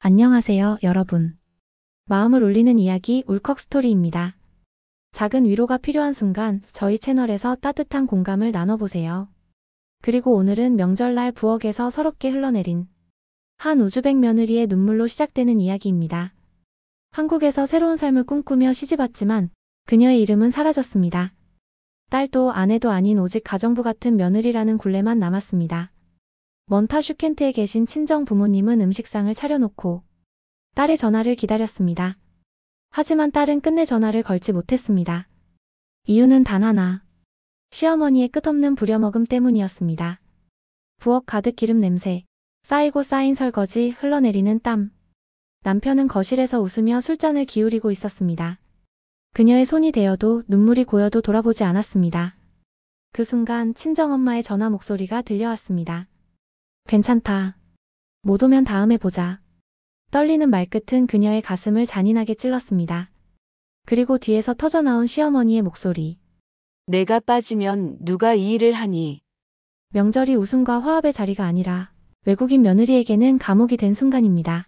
안녕하세요, 여러분. 마음을 울리는 이야기 울컥 스토리입니다. 작은 위로가 필요한 순간 저희 채널에서 따뜻한 공감을 나눠보세요. 그리고 오늘은 명절날 부엌에서 서럽게 흘러내린 한 우즈벡 며느리의 눈물로 시작되는 이야기입니다. 한국에서 새로운 삶을 꿈꾸며 시집왔지만 그녀의 이름은 사라졌습니다. 딸도 아내도 아닌 오직 가정부 같은 며느리라는 굴레만 남았습니다. 먼 타슈켄트에 계신 친정 부모님은 음식상을 차려놓고 딸의 전화를 기다렸습니다. 하지만 딸은 끝내 전화를 걸지 못했습니다. 이유는 단 하나. 시어머니의 끝없는 부려먹음 때문이었습니다. 부엌 가득 기름 냄새, 쌓이고 쌓인 설거지, 흘러내리는 땀. 남편은 거실에서 웃으며 술잔을 기울이고 있었습니다. 그녀의 손이 대어도 눈물이 고여도 돌아보지 않았습니다. 그 순간 친정엄마의 전화 목소리가 들려왔습니다. 괜찮다. 못 오면 다음에 보자. 떨리는 말끝은 그녀의 가슴을 잔인하게 찔렀습니다. 그리고 뒤에서 터져나온 시어머니의 목소리. 내가 빠지면 누가 이 일을 하니? 명절이 웃음과 화합의 자리가 아니라 외국인 며느리에게는 감옥이 된 순간입니다.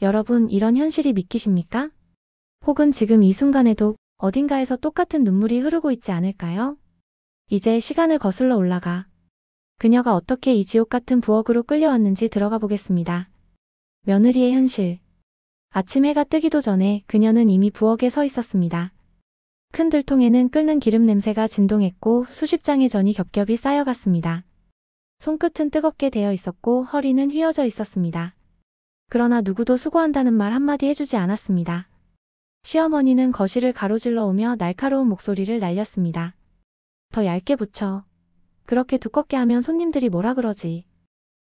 여러분, 이런 현실이 믿기십니까? 혹은 지금 이 순간에도 어딘가에서 똑같은 눈물이 흐르고 있지 않을까요? 이제 시간을 거슬러 올라가 그녀가 어떻게 이 지옥 같은 부엌으로 끌려왔는지 들어가 보겠습니다. 며느리의 현실. 아침 해가 뜨기도 전에 그녀는 이미 부엌에 서 있었습니다. 큰 들통에는 끓는 기름 냄새가 진동했고 수십 장의 전이 겹겹이 쌓여갔습니다. 손끝은 뜨겁게 데어 있었고 허리는 휘어져 있었습니다. 그러나 누구도 수고한다는 말 한마디 해주지 않았습니다. 시어머니는 거실을 가로질러 오며 날카로운 목소리를 날렸습니다. 더 얇게 붙여. 그렇게 두껍게 하면 손님들이 뭐라 그러지.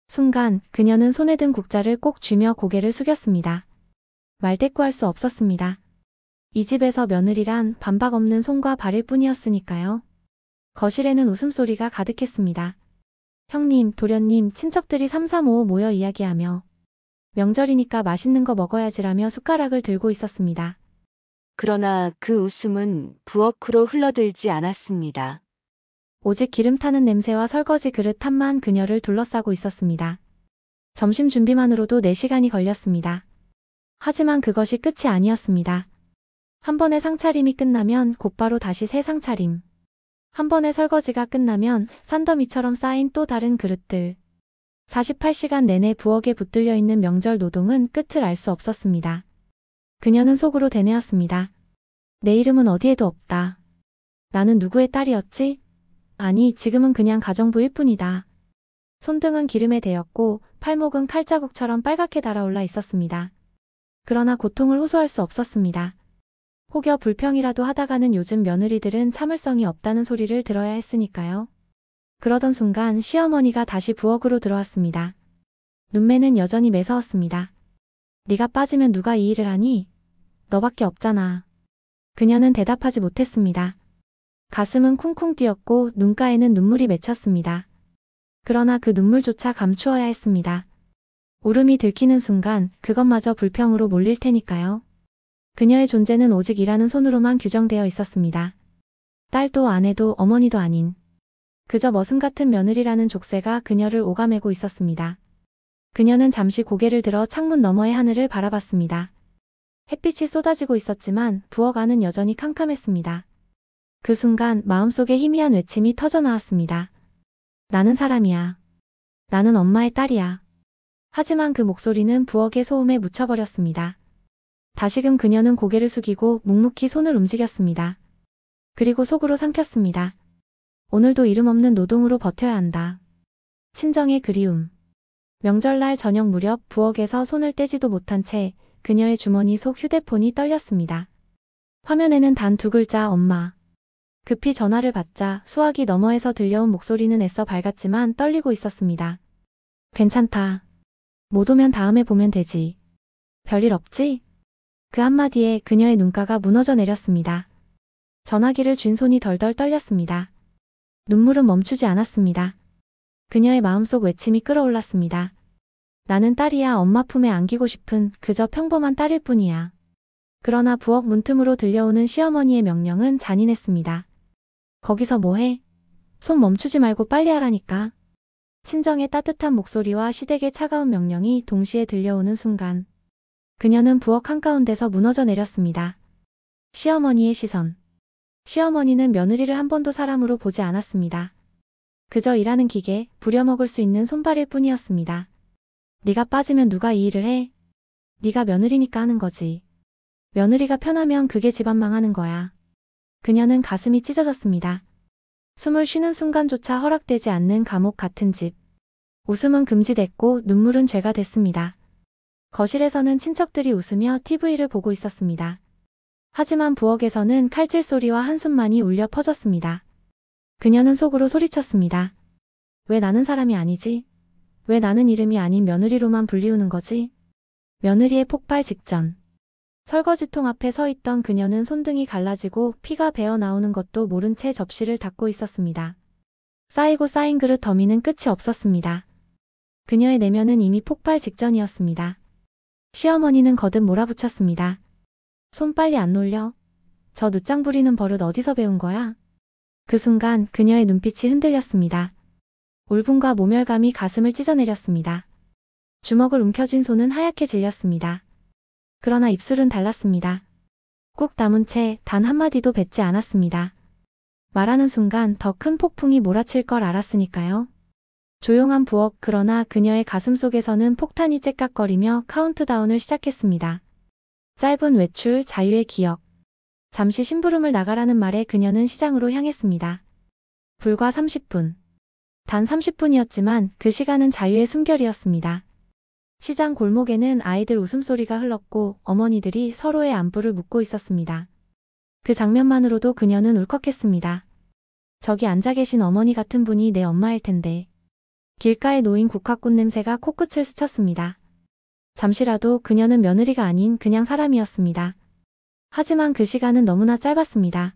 순간 그녀는 손에 든 국자를 꼭 쥐며 고개를 숙였습니다. 말대꾸할 수 없었습니다. 이 집에서 며느리란 반박 없는 손과 발일 뿐이었으니까요. 거실에는 웃음소리가 가득했습니다. 형님, 도련님, 친척들이 삼삼오오 모여 이야기하며 명절이니까 맛있는 거 먹어야지라며 숟가락을 들고 있었습니다. 그러나 그 웃음은 부엌으로 흘러들지 않았습니다. 오직 기름 타는 냄새와 설거지 그릇 탓만 그녀를 둘러싸고 있었습니다. 점심 준비만으로도 4시간이 걸렸습니다. 하지만 그것이 끝이 아니었습니다. 한 번의 상차림이 끝나면 곧바로 다시 새 상차림. 한 번의 설거지가 끝나면 산더미처럼 쌓인 또 다른 그릇들. 48시간 내내 부엌에 붙들려 있는 명절 노동은 끝을 알 수 없었습니다. 그녀는 속으로 되뇌었습니다. 내 이름은 어디에도 없다. 나는 누구의 딸이었지? 아니, 지금은 그냥 가정부일 뿐이다. 손등은 기름에 데였고 팔목은 칼자국처럼 빨갛게 달아올라 있었습니다. 그러나 고통을 호소할 수 없었습니다. 혹여 불평이라도 하다가는 요즘 며느리들은 참을성이 없다는 소리를 들어야 했으니까요. 그러던 순간 시어머니가 다시 부엌으로 들어왔습니다. 눈매는 여전히 매서웠습니다. 네가 빠지면 누가 이 일을 하니? 너밖에 없잖아. 그녀는 대답하지 못했습니다. 가슴은 쿵쿵 뛰었고 눈가에는 눈물이 맺혔습니다. 그러나 그 눈물조차 감추어야 했습니다. 울음이 들키는 순간 그것마저 불평으로 몰릴 테니까요. 그녀의 존재는 오직 일하는 손으로만 규정되어 있었습니다. 딸도 아내도 어머니도 아닌 그저 머슴 같은 며느리라는 족쇄가 그녀를 오가매고 있었습니다. 그녀는 잠시 고개를 들어 창문 너머의 하늘을 바라봤습니다. 햇빛이 쏟아지고 있었지만 부엌 안은 여전히 캄캄했습니다. 그 순간 마음속에 희미한 외침이 터져나왔습니다. 나는 사람이야. 나는 엄마의 딸이야. 하지만 그 목소리는 부엌의 소음에 묻혀버렸습니다. 다시금 그녀는 고개를 숙이고 묵묵히 손을 움직였습니다. 그리고 속으로 삼켰습니다. 오늘도 이름 없는 노동으로 버텨야 한다. 친정의 그리움. 명절날 저녁 무렵 부엌에서 손을 떼지도 못한 채 그녀의 주머니 속 휴대폰이 떨렸습니다. 화면에는 단 2글자 엄마. 급히 전화를 받자 수화기 너머에서 들려온 목소리는 애써 밝았지만 떨리고 있었습니다. 괜찮다. 못 오면 다음에 보면 되지. 별일 없지? 그 한마디에 그녀의 눈가가 무너져 내렸습니다. 전화기를 쥔 손이 덜덜 떨렸습니다. 눈물은 멈추지 않았습니다. 그녀의 마음속 외침이 끌어올랐습니다. 나는 딸이야. 엄마 품에 안기고 싶은 그저 평범한 딸일 뿐이야. 그러나 부엌 문틈으로 들려오는 시어머니의 명령은 잔인했습니다. 거기서 뭐해? 손 멈추지 말고 빨리 하라니까. 친정의 따뜻한 목소리와 시댁의 차가운 명령이 동시에 들려오는 순간 그녀는 부엌 한가운데서 무너져 내렸습니다. 시어머니의 시선. 시어머니는 며느리를 한 번도 사람으로 보지 않았습니다. 그저 일하는 기계, 부려먹을 수 있는 손발일 뿐이었습니다. 네가 빠지면 누가 이 일을 해? 네가 며느리니까 하는 거지. 며느리가 편하면 그게 집안 망하는 거야. 그녀는 가슴이 찢어졌습니다. 숨을 쉬는 순간조차 허락되지 않는 감옥 같은 집. 웃음은 금지됐고 눈물은 죄가 됐습니다. 거실에서는 친척들이 웃으며 TV를 보고 있었습니다. 하지만 부엌에서는 칼질 소리와 한숨만이 울려 퍼졌습니다. 그녀는 속으로 소리쳤습니다. 왜 나는 사람이 아니지? 왜 나는 이름이 아닌 며느리로만 불리우는 거지? 며느리의 폭발 직전. 설거지통 앞에 서 있던 그녀는 손등이 갈라지고 피가 배어 나오는 것도 모른 채 접시를 닦고 있었습니다. 쌓이고 쌓인 그릇 더미는 끝이 없었습니다. 그녀의 내면은 이미 폭발 직전이었습니다. 시어머니는 거듭 몰아붙였습니다. 손 빨리 안 놀려? 저 늦장 부리는 버릇 어디서 배운 거야? 그 순간 그녀의 눈빛이 흔들렸습니다. 울분과 모멸감이 가슴을 찢어내렸습니다. 주먹을 움켜쥔 손은 하얗게 질렸습니다. 그러나 입술은 달랐습니다. 꾹 다문 채 단 한마디도 뱉지 않았습니다. 말하는 순간 더 큰 폭풍이 몰아칠 걸 알았으니까요. 조용한 부엌, 그러나 그녀의 가슴 속에서는 폭탄이 째깍거리며 카운트다운을 시작했습니다. 짧은 외출, 자유의 기억. 잠시 심부름을 나가라는 말에 그녀는 시장으로 향했습니다. 불과 30분. 단 30분이었지만 그 시간은 자유의 숨결이었습니다. 시장 골목에는 아이들 웃음소리가 흘렀고 어머니들이 서로의 안부를 묻고 있었습니다. 그 장면만으로도 그녀는 울컥했습니다. 저기 앉아 계신 어머니 같은 분이 내 엄마일 텐데. 길가에 놓인 국화꽃 냄새가 코끝을 스쳤습니다. 잠시라도 그녀는 며느리가 아닌 그냥 사람이었습니다. 하지만 그 시간은 너무나 짧았습니다.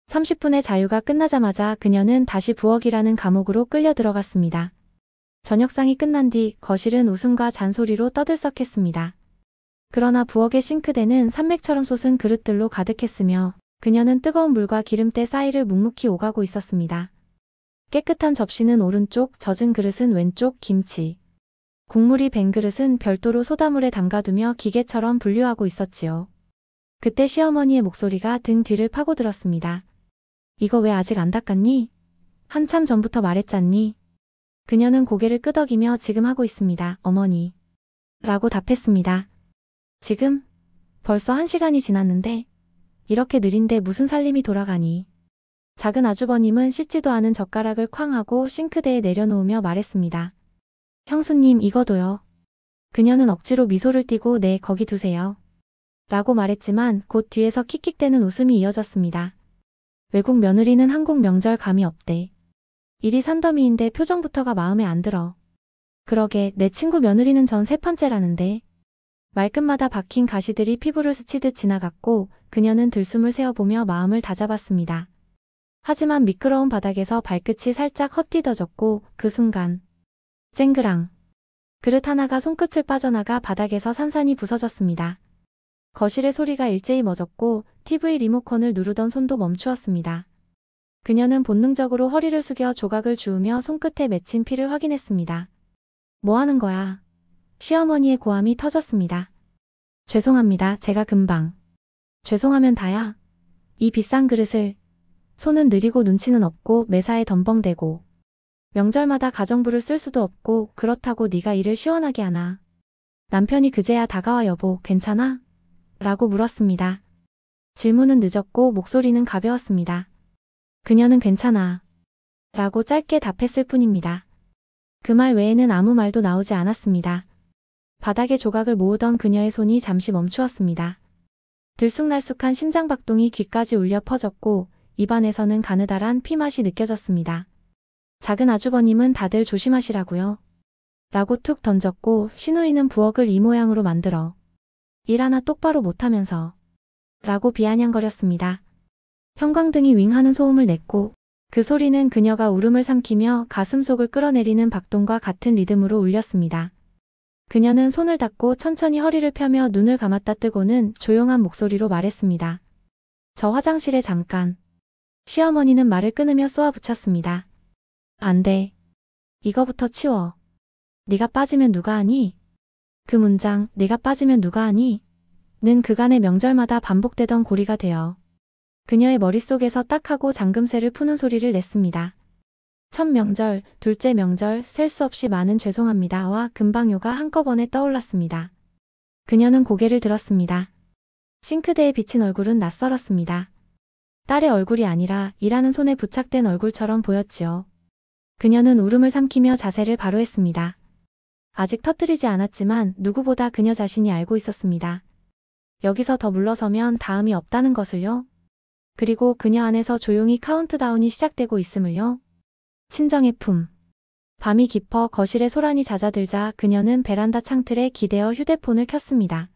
30분의 자유가 끝나자마자 그녀는 다시 부엌이라는 감옥으로 끌려 들어갔습니다. 저녁상이 끝난 뒤 거실은 웃음과 잔소리로 떠들썩했습니다. 그러나 부엌의 싱크대는 산맥처럼 솟은 그릇들로 가득했으며 그녀는 뜨거운 물과 기름때 사이를 묵묵히 오가고 있었습니다. 깨끗한 접시는 오른쪽, 젖은 그릇은 왼쪽, 김치. 국물이 밴 그릇은 별도로 소다물에 담가두며 기계처럼 분류하고 있었지요. 그때 시어머니의 목소리가 등 뒤를 파고들었습니다. 이거 왜 아직 안 닦았니? 한참 전부터 말했잖니? 그녀는 고개를 끄덕이며 지금 하고 있습니다, 어머니. 라고 답했습니다. 지금? 벌써 1시간이 지났는데? 이렇게 느린데 무슨 살림이 돌아가니? 작은 아주버님은 씻지도 않은 젓가락을 쾅 하고 싱크대에 내려놓으며 말했습니다. 형수님, 이거도요. 그녀는 억지로 미소를 띠고 네, 거기 두세요. 라고 말했지만 곧 뒤에서 킥킥대는 웃음이 이어졌습니다. 외국 며느리는 한국 명절 감이 없대. 일이 산더미인데 표정부터가 마음에 안 들어. 그러게 내 친구 며느리는 전 3번째라는데. 말끝마다 박힌 가시들이 피부를 스치듯 지나갔고 그녀는 들숨을 세어보며 마음을 다잡았습니다. 하지만 미끄러운 바닥에서 발끝이 살짝 헛디뎌졌고 그 순간 쨍그랑 그릇 하나가 손끝을 빠져나가 바닥에서 산산이 부서졌습니다. 거실의 소리가 일제히 멎었고 TV 리모컨을 누르던 손도 멈추었습니다. 그녀는 본능적으로 허리를 숙여 조각을 주우며 손끝에 맺힌 피를 확인했습니다. 뭐 하는 거야? 시어머니의 고함이 터졌습니다. 죄송합니다. 제가 금방. 죄송하면 다야. 이 비싼 그릇을. 손은 느리고 눈치는 없고 매사에 덤벙대고. 명절마다 가정부를 쓸 수도 없고 그렇다고 네가 일을 시원하게 하나. 남편이 그제야 다가와 여보 괜찮아? 라고 물었습니다. 질문은 늦었고 목소리는 가벼웠습니다. 그녀는 괜찮아. 라고 짧게 답했을 뿐입니다. 그 말 외에는 아무 말도 나오지 않았습니다. 바닥에 조각을 모으던 그녀의 손이 잠시 멈추었습니다. 들쑥날쑥한 심장박동이 귀까지 울려 퍼졌고 입안에서는 가느다란 피맛이 느껴졌습니다. 작은 아주버님은 다들 조심하시라고요. 라고 툭 던졌고 시누이는 부엌을 이 모양으로 만들어. 일 하나 똑바로 못하면서. 라고 비아냥거렸습니다. 형광등이 윙하는 소음을 냈고 그 소리는 그녀가 울음을 삼키며 가슴속을 끌어내리는 박동과 같은 리듬으로 울렸습니다. 그녀는 손을 닫고 천천히 허리를 펴며 눈을 감았다 뜨고는 조용한 목소리로 말했습니다. 저 화장실에 잠깐. 시어머니는 말을 끊으며 쏘아붙였습니다. 안 돼. 이거부터 치워. 네가 빠지면 누가 하니? 그 문장, 네가 빠지면 누가 하니? 는 그간의 명절마다 반복되던 고리가 되어 그녀의 머릿속에서 딱 하고 잠금쇠를 푸는 소리를 냈습니다. 첫 명절, 둘째 명절, 셀 수 없이 많은 죄송합니다와 금방요가 한꺼번에 떠올랐습니다. 그녀는 고개를 들었습니다. 싱크대에 비친 얼굴은 낯설었습니다. 딸의 얼굴이 아니라 일하는 손에 부착된 얼굴처럼 보였지요. 그녀는 울음을 삼키며 자세를 바로 했습니다. 아직 터뜨리지 않았지만 누구보다 그녀 자신이 알고 있었습니다. 여기서 더 물러서면 다음이 없다는 것을요. 그리고 그녀 안에서 조용히 카운트다운이 시작되고 있음을요. 친정의 품. 밤이 깊어 거실에 소란이 잦아들자 그녀는 베란다 창틀에 기대어 휴대폰을 켰습니다.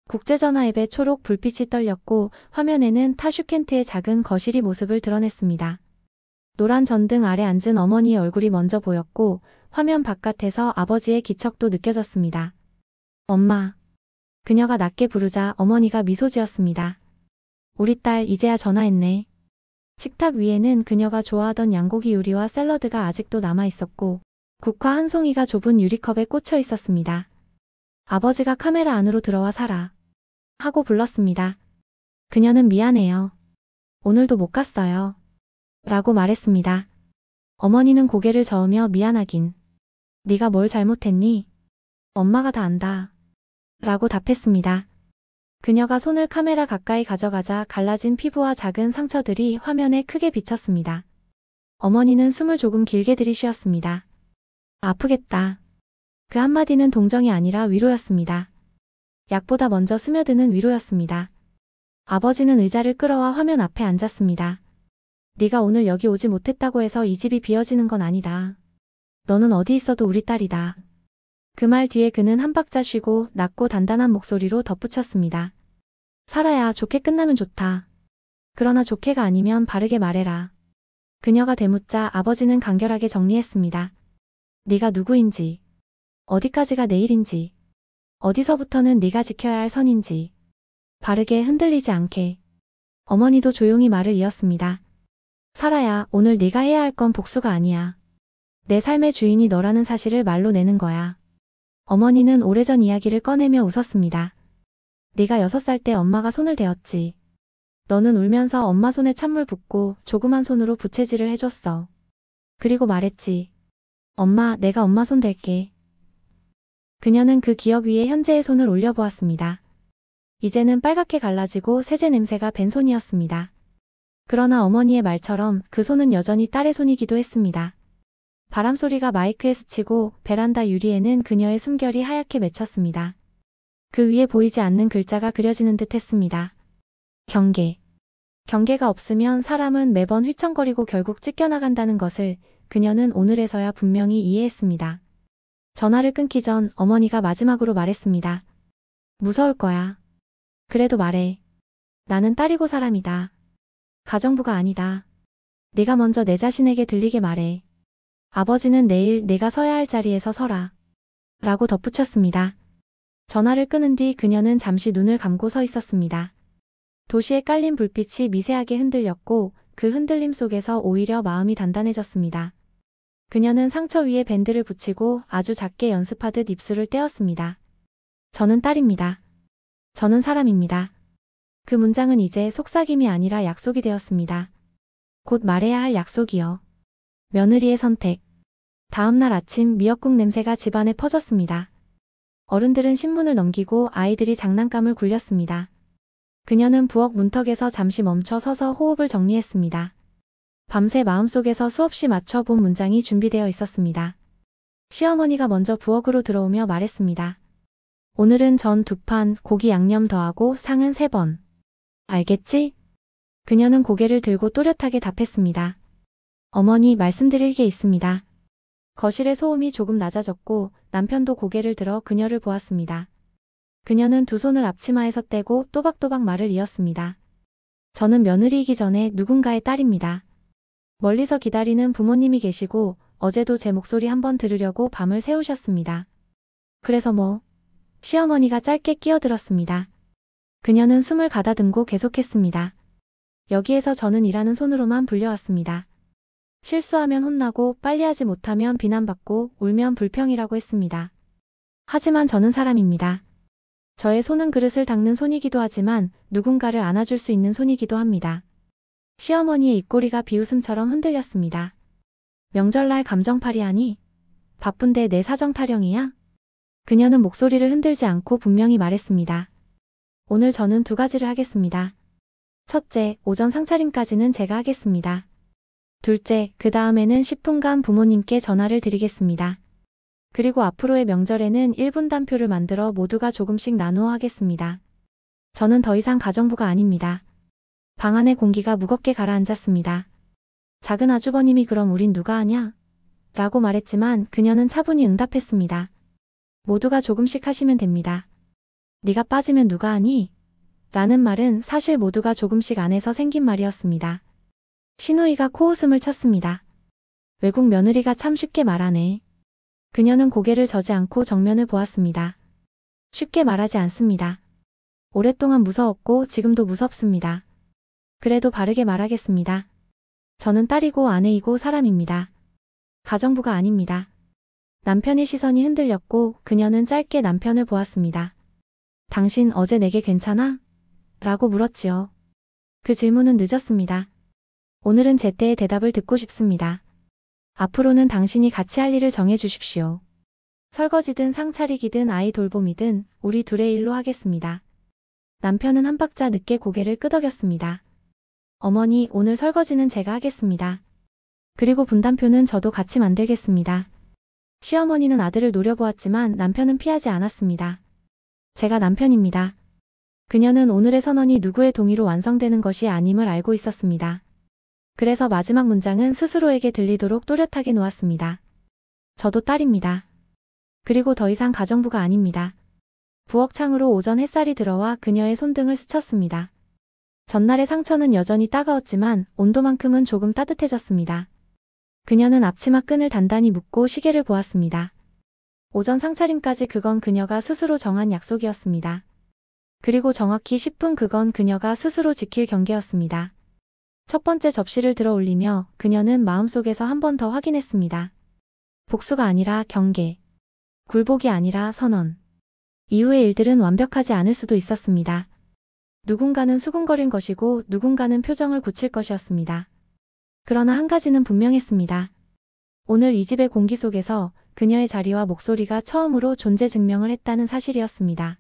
국제전화 앱의 초록 불빛이 떨렸고 화면에는 타슈켄트의 작은 거실이 모습을 드러냈습니다. 노란 전등 아래 앉은 어머니의 얼굴이 먼저 보였고 화면 바깥에서 아버지의 기척도 느껴졌습니다. 엄마. 그녀가 낮게 부르자 어머니가 미소 지었습니다. 우리 딸 이제야 전화했네. 식탁 위에는 그녀가 좋아하던 양고기 요리와 샐러드가 아직도 남아 있었고 국화 한 송이가 좁은 유리컵에 꽂혀 있었습니다. 아버지가 카메라 안으로 들어와 사라. 하고 불렀습니다. 그녀는 미안해요. 오늘도 못 갔어요. 라고 말했습니다. 어머니는 고개를 저으며 미안하긴. 네가 뭘 잘못했니? 엄마가 다 안다. 라고 답했습니다. 그녀가 손을 카메라 가까이 가져가자 갈라진 피부와 작은 상처들이 화면에 크게 비쳤습니다. 어머니는 숨을 조금 길게 들이쉬었습니다. 아프겠다. 그 한마디는 동정이 아니라 위로였습니다. 약보다 먼저 스며드는 위로였습니다. 아버지는 의자를 끌어와 화면 앞에 앉았습니다. 네가 오늘 여기 오지 못했다고 해서 이 집이 비어지는 건 아니다. 너는 어디 있어도 우리 딸이다. 그 말 뒤에 그는 한 박자 쉬고 낮고 단단한 목소리로 덧붙였습니다. 살아야 좋게 끝나면 좋다. 그러나 좋게가 아니면 바르게 말해라. 그녀가 되묻자 아버지는 간결하게 정리했습니다. 네가 누구인지, 어디까지가 내 일인지, 어디서부터는 네가 지켜야 할 선인지, 바르게 흔들리지 않게. 어머니도 조용히 말을 이었습니다. 살아야 오늘 네가 해야 할 건 복수가 아니야. 내 삶의 주인이 너라는 사실을 말로 내는 거야. 어머니는 오래전 이야기를 꺼내며 웃었습니다. 네가 6살 때 엄마가 손을 대었지. 너는 울면서 엄마 손에 찬물 붓고 조그만 손으로 부채질을 해줬어. 그리고 말했지. 엄마, 내가 엄마 손 댈게. 그녀는 그 기억 위에 현재의 손을 올려보았습니다. 이제는 빨갛게 갈라지고 세제 냄새가 밴 손이었습니다. 그러나 어머니의 말처럼 그 손은 여전히 딸의 손이기도 했습니다. 바람소리가 마이크에 스치고 베란다 유리에는 그녀의 숨결이 하얗게 맺혔습니다. 그 위에 보이지 않는 글자가 그려지는 듯 했습니다. 경계. 경계가 없으면 사람은 매번 휘청거리고 결국 찢겨나간다는 것을 그녀는 오늘에서야 분명히 이해했습니다. 전화를 끊기 전 어머니가 마지막으로 말했습니다. 무서울 거야. 그래도 말해. 나는 딸이고 사람이다. 가정부가 아니다. 네가 먼저 내 자신에게 들리게 말해. 아버지는 내일 내가 서야 할 자리에서 서라. 라고 덧붙였습니다. 전화를 끊은 뒤 그녀는 잠시 눈을 감고 서 있었습니다. 도시에 깔린 불빛이 미세하게 흔들렸고 그 흔들림 속에서 오히려 마음이 단단해졌습니다. 그녀는 상처 위에 밴드를 붙이고 아주 작게 연습하듯 입술을 떼었습니다. 저는 딸입니다. 저는 사람입니다. 그 문장은 이제 속삭임이 아니라 약속이 되었습니다. 곧 말해야 할 약속이요. 며느리의 선택. 다음 날 아침 미역국 냄새가 집안에 퍼졌습니다. 어른들은 신문을 넘기고 아이들이 장난감을 굴렸습니다. 그녀는 부엌 문턱에서 잠시 멈춰 서서 호흡을 정리했습니다. 밤새 마음속에서 수없이 맞춰본 문장이 준비되어 있었습니다. 시어머니가 먼저 부엌으로 들어오며 말했습니다. 오늘은 전 2판, 고기 양념 더하고 상은 3번. 알겠지? 그녀는 고개를 들고 또렷하게 답했습니다. 어머니, 말씀드릴 게 있습니다. 거실의 소음이 조금 낮아졌고 남편도 고개를 들어 그녀를 보았습니다. 그녀는 두 손을 앞치마에서 떼고 또박또박 말을 이었습니다. 저는 며느리이기 전에 누군가의 딸입니다. 멀리서 기다리는 부모님이 계시고 어제도 제 목소리 한번 들으려고 밤을 새우셨습니다. 그래서 뭐? 시어머니가 짧게 끼어들었습니다. 그녀는 숨을 가다듬고 계속했습니다. 여기에서 저는 일하는 손으로만 불려왔습니다. 실수하면 혼나고 빨리 하지 못하면 비난받고 울면 불평이라고 했습니다. 하지만 저는 사람입니다. 저의 손은 그릇을 닦는 손이기도 하지만 누군가를 안아줄 수 있는 손이기도 합니다. 시어머니의 입꼬리가 비웃음처럼 흔들렸습니다. 명절날 감정팔이하니? 바쁜데 내 사정 타령이야? 그녀는 목소리를 흔들지 않고 분명히 말했습니다. 오늘 저는 2가지를 하겠습니다. 첫째, 오전 상차림까지는 제가 하겠습니다. 둘째, 그 다음에는 10분간 부모님께 전화를 드리겠습니다. 그리고 앞으로의 명절에는 1분단표를 만들어 모두가 조금씩 나누어 하겠습니다. 저는 더 이상 가정부가 아닙니다. 방 안의 공기가 무겁게 가라앉았습니다. 작은 아주버님이 그럼 우린 누가 하냐? 라고 말했지만 그녀는 차분히 응답했습니다. 모두가 조금씩 하시면 됩니다. 네가 빠지면 누가 하니? 라는 말은 사실 모두가 조금씩 안에서 생긴 말이었습니다. 신우이가 코웃음을 쳤습니다. 외국 며느리가 참 쉽게 말하네. 그녀는 고개를 저지 않고 정면을 보았습니다. 쉽게 말하지 않습니다. 오랫동안 무서웠고 지금도 무섭습니다. 그래도 바르게 말하겠습니다. 저는 딸이고 아내이고 사람입니다. 가정부가 아닙니다. 남편의 시선이 흔들렸고 그녀는 짧게 남편을 보았습니다. 당신 어제 내게 괜찮아? 라고 물었지요. 그 질문은 늦었습니다. 오늘은 제때의 대답을 듣고 싶습니다. 앞으로는 당신이 같이 할 일을 정해 주십시오. 설거지든 상차리기든 아이 돌봄이든 우리 둘의 일로 하겠습니다. 남편은 한 박자 늦게 고개를 끄덕였습니다. 어머니, 오늘 설거지는 제가 하겠습니다. 그리고 분담표는 저도 같이 만들겠습니다. 시어머니는 아들을 노려보았지만 남편은 피하지 않았습니다. 제가 남편입니다. 그녀는 오늘의 선언이 누구의 동의로 완성되는 것이 아님을 알고 있었습니다. 그래서 마지막 문장은 스스로에게 들리도록 또렷하게 놓았습니다. 저도 딸입니다. 그리고 더 이상 가정부가 아닙니다. 부엌창으로 오전 햇살이 들어와 그녀의 손등을 스쳤습니다. 전날의 상처는 여전히 따가웠지만 온도만큼은 조금 따뜻해졌습니다. 그녀는 앞치마 끈을 단단히 묶고 시계를 보았습니다. 오전 상차림까지 그건 그녀가 스스로 정한 약속이었습니다. 그리고 정확히 10분 그건 그녀가 스스로 지킬 경계였습니다. 첫 번째 접시를 들어 올리며 그녀는 마음속에서 한 번 더 확인했습니다. 복수가 아니라 경계. 굴복이 아니라 선언. 이후의 일들은 완벽하지 않을 수도 있었습니다. 누군가는 수군거릴 것이고 누군가는 표정을 굳힐 것이었습니다. 그러나 한 가지는 분명했습니다. 오늘 이 집의 공기 속에서 그녀의 자리와 목소리가 처음으로 존재 증명을 했다는 사실이었습니다.